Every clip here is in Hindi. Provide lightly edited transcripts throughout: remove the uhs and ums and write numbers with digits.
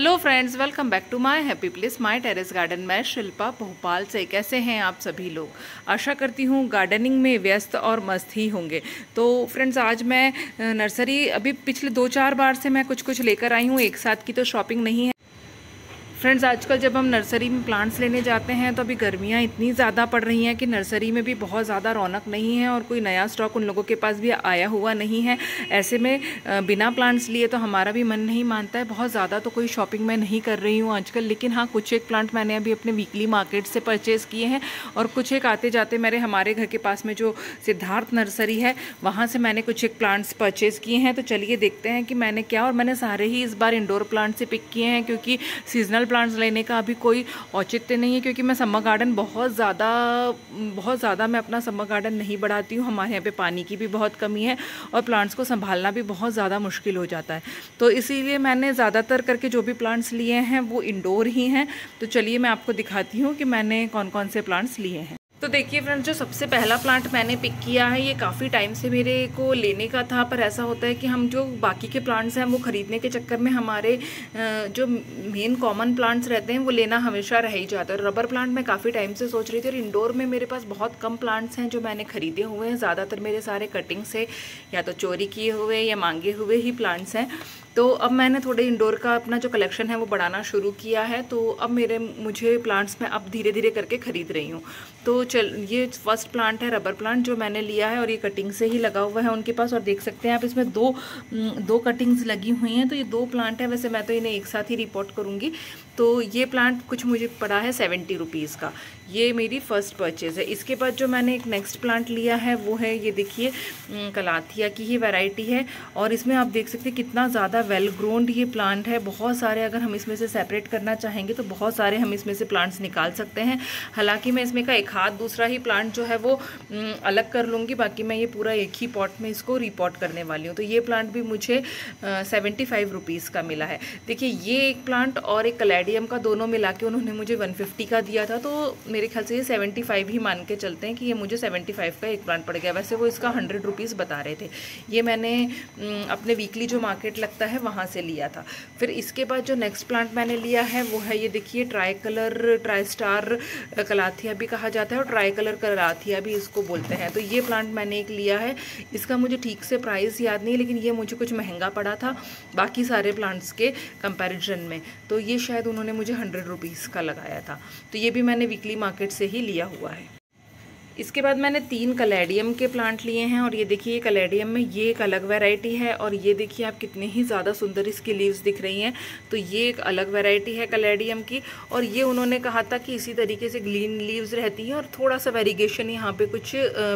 Hello friends, welcome back to my happy place my terrace garden. मैं शिल्पा भोपाल से। कैसे हैं आप सभी लोग? आशा करती हूँ गार्डनिंग में व्यस्त और मस्त ही होंगे। तो फ्रेंड्स, आज मैं नर्सरी अभी पिछले 2-4 बार से मैं कुछ लेकर आई हूँ। एक साथ की तो शॉपिंग नहीं है फ्रेंड्स। आजकल जब हम नर्सरी में प्लांट्स लेने जाते हैं तो अभी गर्मियाँ इतनी ज़्यादा पड़ रही हैं कि नर्सरी में भी बहुत ज़्यादा रौनक नहीं है और कोई नया स्टॉक उन लोगों के पास भी आया हुआ नहीं है। ऐसे में बिना प्लांट्स लिए तो हमारा भी मन नहीं मानता है। बहुत ज़्यादा तो कोई शॉपिंग मैं नहीं कर रही हूँ आजकल, लेकिन हाँ, कुछ एक प्लांट मैंने अभी अपने वीकली मार्केट से परचेज़ किए हैं और कुछ एक आते जाते हमारे घर के पास में जो सिद्धार्थ नर्सरी है वहाँ से मैंने कुछ एक प्लांट्स परचेज़ किए हैं। तो चलिए देखते हैं कि मैंने क्या, और मैंने सारे ही इस बार इंडोर प्लांट से पिक किए हैं क्योंकि सीजनल प्लांट्स लेने का अभी कोई औचित्य नहीं है। क्योंकि मैं समर गार्डन बहुत ज़्यादा मैं अपना समर गार्डन नहीं बढ़ाती हूँ। हमारे यहाँ पे पानी की भी बहुत कमी है और प्लांट्स को संभालना भी बहुत ज़्यादा मुश्किल हो जाता है। तो इसीलिए मैंने ज़्यादातर करके जो भी प्लांट्स लिए हैं वो इंडोर ही हैं। तो चलिए मैं आपको दिखाती हूँ कि मैंने कौन कौन से प्लांट्स लिए हैं। तो देखिए फ्रेंड्स, जो सबसे पहला प्लांट मैंने पिक किया है, ये काफ़ी टाइम से मेरे को लेने का था, पर ऐसा होता है कि हम जो बाकी के प्लांट्स हैं वो ख़रीदने के चक्कर में हमारे जो मेन कॉमन प्लांट्स रहते हैं वो लेना हमेशा रह ही जाता है। रबर प्लांट मैं काफ़ी टाइम से सोच रही थी और इंडोर में मेरे पास बहुत कम प्लांट्स हैं जो मैंने ख़रीदे हुए हैं। ज़्यादातर मेरे सारे कटिंग से या तो चोरी किए हुए या मांगे हुए ही प्लांट्स हैं। तो अब मैंने थोड़े इंडोर का अपना जो कलेक्शन है वो बढ़ाना शुरू किया है। तो अब मुझे प्लांट्स में अब धीरे धीरे करके ख़रीद रही हूँ। तो ये फर्स्ट प्लांट है रबर प्लांट जो मैंने लिया है और ये कटिंग से ही लगा हुआ है उनके पास। और देख सकते हैं आप, इसमें दो कटिंग्स लगी हुई हैं। तो ये 2 प्लांट है। वैसे मैं तो इन्हें एक साथ ही रिपोर्ट करूँगी। तो ये प्लांट कुछ मुझे पड़ा है 70 रुपीज़ का। ये मेरी फ़र्स्ट परचेज़ है। इसके बाद जो मैंने एक नेक्स्ट प्लांट लिया है वो है, ये देखिए, कलाथिया की ही वैरायटी है। और इसमें आप देख सकते हैं कितना ज़्यादा वेल ग्रोन्ड ये प्लांट है। बहुत सारे, अगर हम इसमें से सेपरेट करना चाहेंगे तो बहुत सारे हम इसमें से प्लांट्स निकाल सकते हैं। हालांकि मैं इसमें का एक हाथ दूसरा ही प्लांट जो है वो अलग कर लूँगी। बाकी मैं ये पूरा एक ही पॉट में इसको रिपोर्ट करने वाली हूँ। तो ये प्लांट भी मुझे 75 रुपीज़ का मिला है। देखिए, ये एक प्लांट और एक कलेडियम का दोनों मिला के उन्होंने मुझे 150 का दिया था। तो मेरे ख्याल से ये 75 ही मान के चलते हैं कि ये मुझे 75 का एक प्लांट पड़ गया। वैसे वो इसका 100 रुपीज़ बता रहे थे। ये मैंने अपने वीकली जो मार्केट लगता है वहाँ से लिया था। फिर इसके बाद जो नेक्स्ट प्लांट मैंने लिया है वो है, ये देखिए, ट्राई स्टार कलाथिया भी कहा जाता है और ट्राई कलर कलाथिया भी इसको बोलते हैं। तो ये प्लांट मैंने एक लिया है। इसका मुझे ठीक से प्राइस याद नहीं, लेकिन ये मुझे कुछ महंगा पड़ा था बाकी सारे प्लांट्स के कंपैरिजन में। तो ये शायद उन्होंने मुझे 100 रुपीज़ का लगाया था। तो ये भी मैंने वीकली मार्केट से ही लिया हुआ है। इसके बाद मैंने 3 कलेडियम के प्लांट लिए हैं। और ये देखिए, कलेडियम में ये एक अलग वैरायटी है और ये देखिए आप कितने ही ज़्यादा सुंदर इसकी लीव्स दिख रही हैं। तो ये एक अलग वैरायटी है कलेडियम की। और ये उन्होंने कहा था कि इसी तरीके से ग्रीन लीव्स रहती हैं और थोड़ा सा वेरिएशन यहाँ पे कुछ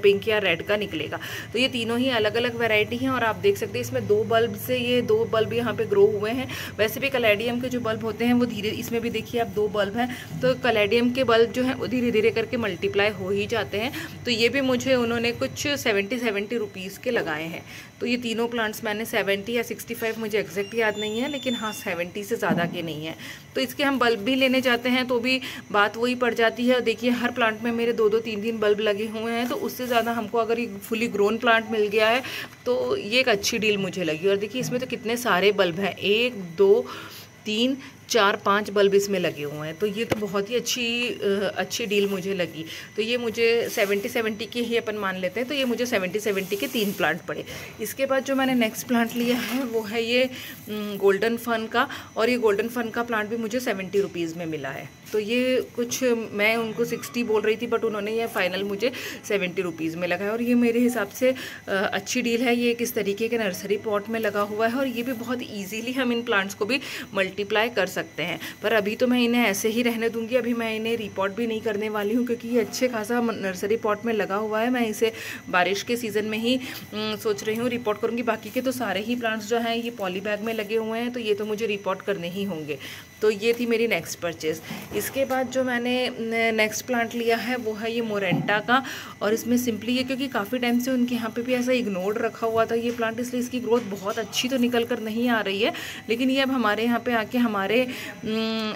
पिंक या रेड का निकलेगा। तो ये तीनों ही अलग अलग वैरायटी हैं। और आप देख सकते हैं इसमें 2 बल्ब से ये 2 बल्ब यहाँ पे ग्रो हुए हैं। वैसे भी कलेडियम के जो बल्ब होते हैं वो धीरे, इसमें भी देखिए आप 2 बल्ब हैं। तो कलेडियम के बल्ब जो हैं वो धीरे धीरे करके मल्टीप्लाई हो ही जाते हैं। तो ये भी मुझे उन्होंने कुछ 70 रुपीज़ के लगाए हैं। तो ये तीनों प्लांट्स मैंने 70 या 65, मुझे एग्जैक्ट याद नहीं है, लेकिन हाँ 70 से ज़्यादा के नहीं है। तो इसके हम बल्ब भी लेने जाते हैं तो भी बात वही पड़ जाती है। देखिए, हर प्लांट में मेरे 2-2, 3-3 बल्ब लगे हुए हैं। तो उससे ज़्यादा हमको अगर ये फुली ग्रोन प्लांट मिल गया है तो ये एक अच्छी डील मुझे लगी। और देखिए, इसमें तो कितने सारे बल्ब हैं, 1, 2, 3, 4, 5 बल्ब इसमें लगे हुए हैं। तो ये तो बहुत ही अच्छी डील मुझे लगी। तो ये मुझे 70 के ही अपन मान लेते हैं। तो ये मुझे 70 के 3 प्लांट पड़े। इसके बाद जो मैंने नेक्स्ट प्लांट लिया है वो है ये गोल्डन फन का। और ये गोल्डन फन का प्लांट भी मुझे 70 रुपीज़ में मिला है। तो ये कुछ, मैं उनको 60 बोल रही थी बट उन्होंने ये फाइनल मुझे 70 रुपीज़ में लगाया। और ये मेरे हिसाब से अच्छी डील है। ये किस तरीके के नर्सरी पॉट में लगा हुआ है और ये भी बहुत ईजीली हम इन प्लांट्स को भी मल्टीप्लाई कर सकते हैं। पर अभी तो मैं इन्हें ऐसे ही रहने दूंगी। अभी मैं इन्हें रिपोर्ट भी नहीं करने वाली हूँ क्योंकि ये अच्छे खासा नर्सरी पॉट में लगा हुआ है। मैं इसे बारिश के सीज़न में ही सोच रही हूँ रिपोर्ट करूँगी। बाकी के तो सारे ही प्लांट्स जो हैं ये पॉली बैग में लगे हुए हैं, तो ये तो मुझे रिपोर्ट करने ही होंगे। तो ये थी मेरी नेक्स्ट परचेज़। इसके बाद जो मैंने नेक्स्ट प्लांट लिया है वो है ये मोरेंटा का। और इसमें सिंपली ये, क्योंकि काफ़ी टाइम से उनके यहाँ पे भी ऐसा इग्नोर्ड रखा हुआ था ये प्लांट, इसलिए इसकी ग्रोथ बहुत अच्छी तो निकल कर नहीं आ रही है। लेकिन ये अब हमारे यहाँ पे आके हमारे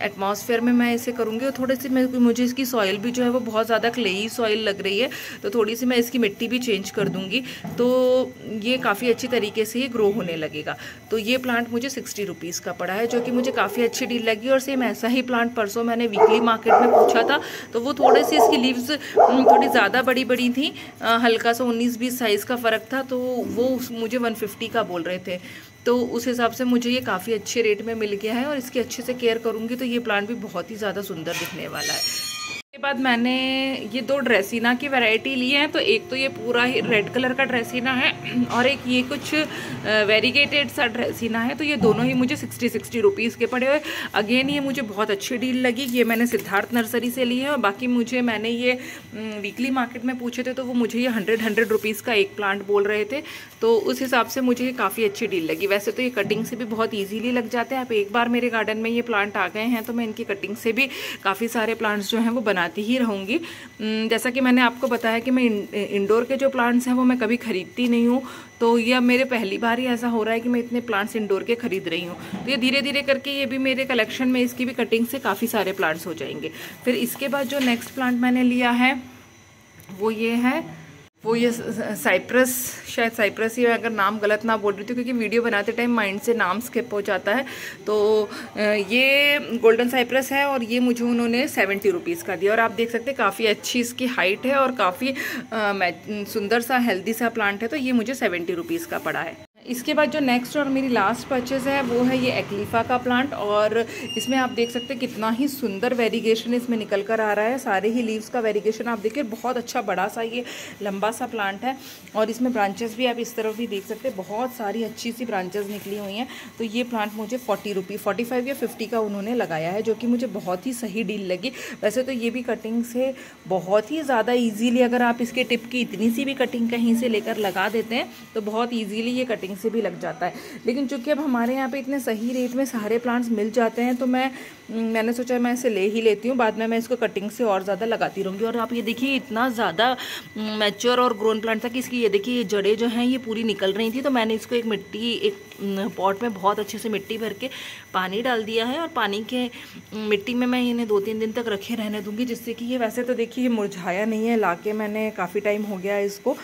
एटमॉस्फेयर में मैं इसे करूँगी। और थोड़ी सी मुझे इसकी सॉइल भी जो है वो बहुत ज़्यादा क्लेई सॉइल लग रही है, तो थोड़ी सी मैं इसकी मिट्टी भी चेंज कर दूँगी, तो ये काफ़ी अच्छी तरीके से ये ग्रो होने लगेगा। तो ये प्लांट मुझे 60 रुपीज़ का पड़ा है, जो कि मुझे काफ़ी अच्छी डील लगी। और सेम ऐसा ही प्लांट परसों मैंने वीकली मार्केट में पूछा था, तो वो थोड़े से इसकी लीव्स थोड़ी ज़्यादा बड़ी बड़ी थी, हल्का सा 19-20 साइज़ का फ़र्क था, तो वो मुझे 150 का बोल रहे थे। तो उस हिसाब से मुझे ये काफ़ी अच्छे रेट में मिल गया है, और इसकी अच्छे से केयर करूँगी तो ये प्लांट भी बहुत ही ज़्यादा सुंदर दिखने वाला है। उसके बाद मैंने ये 2 ड्रेसिना की वैरायटी ली है। तो एक तो ये पूरा ही रेड कलर का ड्रेसिना है, और एक ये कुछ वेरीगेटेड सा ड्रेसिना है। तो ये दोनों ही मुझे 60 रुपीज़ के पड़े हुए। अगेन ये मुझे बहुत अच्छी डील लगी। ये मैंने सिद्धार्थ नर्सरी से ली है, और बाकी मैंने ये वीकली मार्केट में पूछे थे, तो वो मुझे ये 100 रुपीज़ का एक प्लांट बोल रहे थे। तो उस हिसाब से मुझे ये काफ़ी अच्छी डील लगी। वैसे तो ये कटिंग से भी बहुत ईजीली लग जाते हैं। आप एक बार मेरे गार्डन में ये प्लांट आ गए हैं, तो मैं इनकी कटिंग से भी काफ़ी सारे प्लांट्स जो हैं वो बनाती ही रहूँगी। जैसा कि मैंने आपको बताया कि मैं इंडोर के जो प्लांट्स हैं वो मैं कभी खरीदती नहीं हूँ, तो ये अब मेरे पहली बार ही ऐसा हो रहा है कि मैं इतने प्लांट्स इंडोर के खरीद रही हूँ। तो ये धीरे धीरे करके ये भी मेरे कलेक्शन में इसकी भी कटिंग से काफ़ी सारे प्लांट्स हो जाएंगे। फिर इसके बाद जो नेक्स्ट प्लांट मैंने लिया है वो ये साइप्रस, शायद साइप्रस ही, अगर नाम गलत ना बोल रही थी, क्योंकि वीडियो बनाते टाइम माइंड से नाम स्किप हो जाता है। तो ये गोल्डन साइप्रस है, और ये मुझे उन्होंने 70 रुपीज़ का दिया। और आप देख सकते हैं काफ़ी अच्छी इसकी हाइट है, और काफ़ी सुंदर सा हेल्दी सा प्लांट है। तो ये मुझे 70 रुपीज़ का पड़ा है। इसके बाद जो नेक्स्ट और मेरी लास्ट परचेज़ है वो है ये एक्लीफा का प्लांट, और इसमें आप देख सकते हैं कितना ही सुंदर वेरीगेशन इसमें निकल कर आ रहा है। सारे ही लीव्स का वेरीगेशन आप देखिए, बहुत अच्छा बड़ा सा ये लंबा सा प्लांट है, और इसमें ब्रांचेस भी आप इस तरफ भी देख सकते हैं, बहुत सारी अच्छी सी ब्रांचेस निकली हुई हैं। तो ये प्लांट मुझे 45 या 50 का उन्होंने लगाया है, जो कि मुझे बहुत ही सही डील लगी। वैसे तो ये भी कटिंग से बहुत ही ज़्यादा ईजीली, अगर आप इसके टिप की इतनी सी भी कटिंग कहीं से लेकर लगा देते हैं तो बहुत ईजीली ये कटिंग से भी लग जाता है। लेकिन चूंकि अब हमारे यहाँ पे इतने सही रेट में सारे प्लांट्स मिल जाते हैं, तो मैंने सोचा मैं इसे ले ही लेती हूँ, बाद में मैं इसको कटिंग से और ज़्यादा लगाती रहूँगी। और आप ये देखिए इतना ज़्यादा मैच्योर और ग्रोन प्लांट था कि इसकी ये देखिए ये जड़ें जो हैं ये पूरी निकल रही थी। तो मैंने इसको एक पॉट में बहुत अच्छे से मिट्टी भर के पानी डाल दिया है, और पानी के मिट्टी में मैं इन्हें 2-3 दिन तक रखे रहने दूँगी, जिससे कि ये, वैसे तो देखिए ये मुरझाया नहीं है, लाके मैंने काफ़ी टाइम हो गया है इसको।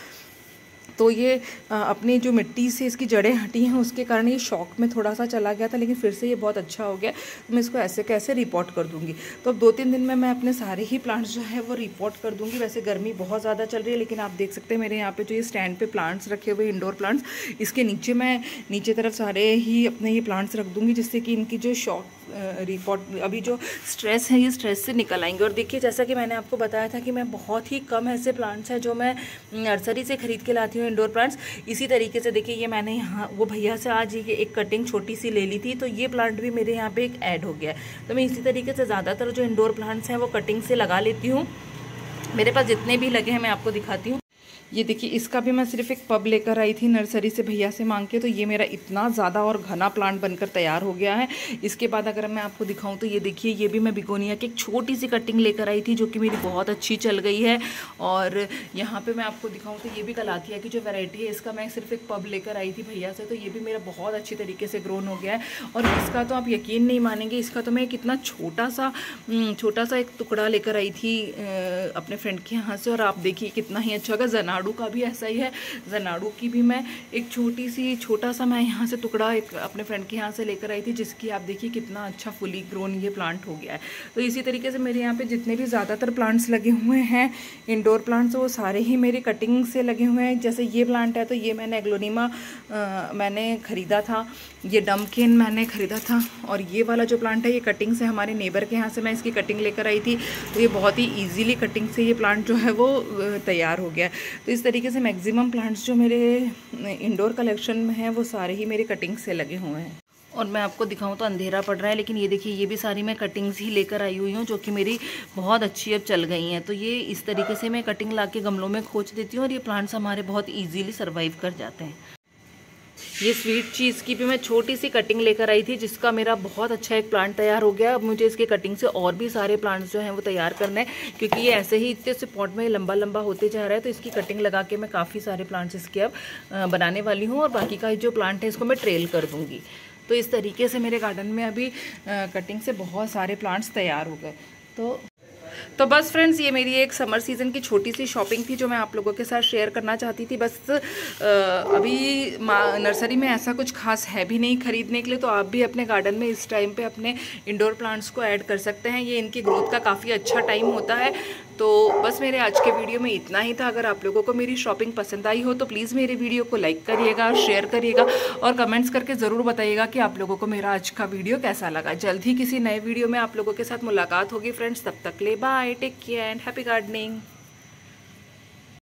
तो ये अपनी जो मिट्टी से इसकी जड़ें हटी हैं उसके कारण ये शॉक में थोड़ा सा चला गया था, लेकिन फिर से ये बहुत अच्छा हो गया। तो मैं इसको ऐसे कैसे रिपोर्ट कर दूंगी। तो अब 2-3 दिन में मैं अपने सारे ही प्लांट्स जो है वो रिपोर्ट कर दूंगी। वैसे गर्मी बहुत ज़्यादा चल रही है, लेकिन आप देख सकते हैं मेरे यहाँ पे जो ये स्टैंड पे प्लांट्स रखे हुए इंडोर प्लांट्स, इसके नीचे मैं नीचे तरफ सारे ही अपने ये प्लांट्स रख दूँगी, जिससे कि इनकी जो शॉक रिपोर्ट, अभी जो स्ट्रेस है ये स्ट्रेस से निकल आएंगे। और देखिए जैसा कि मैंने आपको बताया था कि मैं बहुत ही कम ऐसे प्लांट्स हैं जो मैं नर्सरी से ख़रीद के लाती हूँ इंडोर प्लांट्स। इसी तरीके से देखिए ये मैंने यहाँ वो भैया से आज ये एक कटिंग छोटी सी ले ली थी, तो ये प्लांट भी मेरे यहाँ पे एक ऐड हो गया है। तो मैं इसी तरीके से ज़्यादातर जो इंडोर प्लांट्स हैं वो कटिंग से लगा लेती हूँ। मेरे पास जितने भी लगे हैं मैं आपको दिखाती हूँ। ये देखिए इसका भी मैं सिर्फ एक पब लेकर आई थी नर्सरी से भैया से मांग के, तो ये मेरा इतना ज़्यादा और घना प्लांट बनकर तैयार हो गया है। इसके बाद अगर मैं आपको दिखाऊं तो ये देखिए ये भी मैं बिगोनिया की एक छोटी सी कटिंग लेकर आई थी, जो कि मेरी बहुत अच्छी चल गई है। और यहाँ पे मैं आपको दिखाऊं तो ये भी कलाथिया की जो वैरायटी है इसका मैं सिर्फ एक पब लेकर आई थी भैया से, तो ये भी मेरा बहुत अच्छी तरीके से ग्रोन हो गया है। और इसका तो आप यकीन नहीं मानेंगे, इसका तो मैं एक इतना छोटा सा एक टुकड़ा लेकर आई थी अपने फ्रेंड के यहाँ से, और आप देखिए कितना ही अच्छा होगा। जनाडू का भी ऐसा ही है, जनाडू की भी मैं एक छोटा सा मैं यहाँ से टुकड़ा एक अपने फ्रेंड के यहाँ से लेकर आई थी, जिसकी आप देखिए कितना अच्छा फुली ग्रोन ये प्लांट हो गया है। तो इसी तरीके से मेरे यहाँ पे जितने भी ज़्यादातर प्लांट्स लगे हुए हैं इंडोर प्लांट्स, वो सारे ही मेरी कटिंग से लगे हुए हैं। जैसे ये प्लांट है तो ये मैंने एग्लोनिमा मैंने ख़रीदा था, ये डम्पकिन मैंने ख़रीदा था, और ये वाला जो प्लांट है ये कटिंग से हमारे नेबर के यहाँ से मैं इसकी कटिंग लेकर आई थी। तो ये बहुत ही ईजीली कटिंग से ये प्लांट जो है वो तैयार हो गया। तो इस तरीके से मैक्सिमम प्लांट्स जो मेरे इंडोर कलेक्शन में हैं वो सारे ही मेरे कटिंग से लगे हुए हैं। और मैं आपको दिखाऊं तो अंधेरा पड़ रहा है, लेकिन ये देखिए ये भी सारी मैं कटिंग्स ही लेकर आई हुई हूँ, जो कि मेरी बहुत अच्छी अब चल गई हैं। तो ये इस तरीके से मैं कटिंग लाके गमलों में खोच देती हूँ, और ये प्लांट्स हमारे बहुत ईजीली सर्वाइव कर जाते हैं। ये स्वीट चीज़ की भी मैं छोटी सी कटिंग लेकर आई थी, जिसका मेरा बहुत अच्छा एक प्लांट तैयार हो गया। अब मुझे इसके कटिंग से और भी सारे प्लांट्स जो हैं वो तैयार करना है, क्योंकि ये ऐसे ही इतने से पॉट में लंबा लंबा होते जा रहा है। तो इसकी कटिंग लगा के मैं काफ़ी सारे प्लांट्स इसके अब बनाने वाली हूँ, और बाकी का जो प्लांट है इसको मैं ट्रेल कर दूँगी। तो इस तरीके से मेरे गार्डन में अभी कटिंग से बहुत सारे प्लांट्स तैयार हो गए। तो बस फ्रेंड्स, ये मेरी एक समर सीज़न की छोटी सी शॉपिंग थी जो मैं आप लोगों के साथ शेयर करना चाहती थी। बस अभी नर्सरी में ऐसा कुछ खास है भी नहीं खरीदने के लिए, तो आप भी अपने गार्डन में इस टाइम पे अपने इंडोर प्लांट्स को ऐड कर सकते हैं। ये इनकी ग्रोथ का काफ़ी अच्छा टाइम होता है। तो बस मेरे आज के वीडियो में इतना ही था। अगर आप लोगों को मेरी शॉपिंग पसंद आई हो तो प्लीज़ मेरे वीडियो को लाइक करिएगा, शेयर करिएगा और कमेंट्स करके ज़रूर बताइएगा कि आप लोगों को मेरा आज का वीडियो कैसा लगा। जल्द ही किसी नए वीडियो में आप लोगों के साथ मुलाकात होगी फ्रेंड्स। तब तक ले bye, take care and happy gardening.